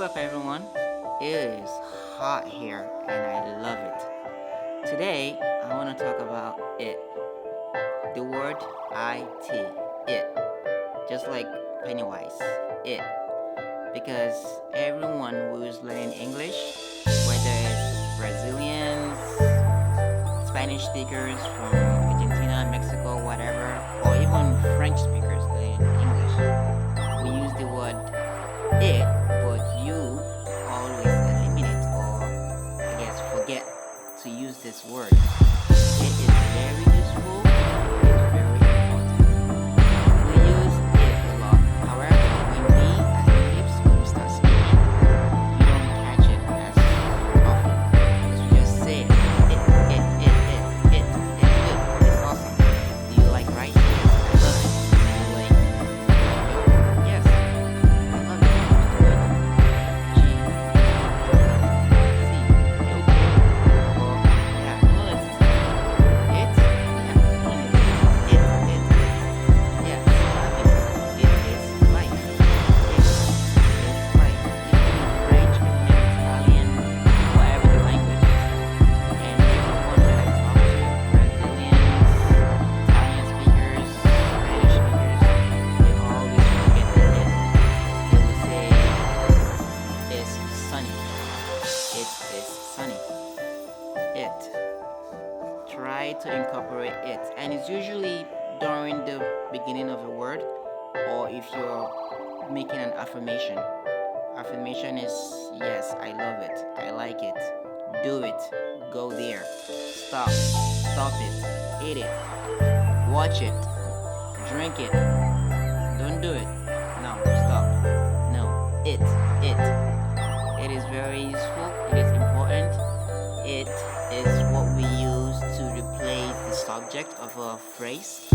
What's up, everyone? It is hot here and I love it. Today, I want to talk about it. The word it. Just like Pennywise, it. Because everyone who is learning English, whether it's Brazilians, Spanish speakers from Argentina, Mexico, whatever, or even French speakers learning English, we use the word it, but you always eliminate or I guess forget to use this word. It is very useful, it's very important. We use it a lot. However, when we as natives when we start speaking, you don't catch it as often. Because we just say it. It's awesome. Do you like rice? Yes, I love it. Do you like yogurt? Yes, I love it. Sunny. It. Try to incorporate it, and it's usually during the beginning of a word, or if you're making an affirmation. Affirmation is yes, I love it, I like it, do it, go there, stop it, eat it, watch it, drink it, don't do it, no, stop, no, it. It is very useful, it is important. It is what we use to replace the subject of a phrase.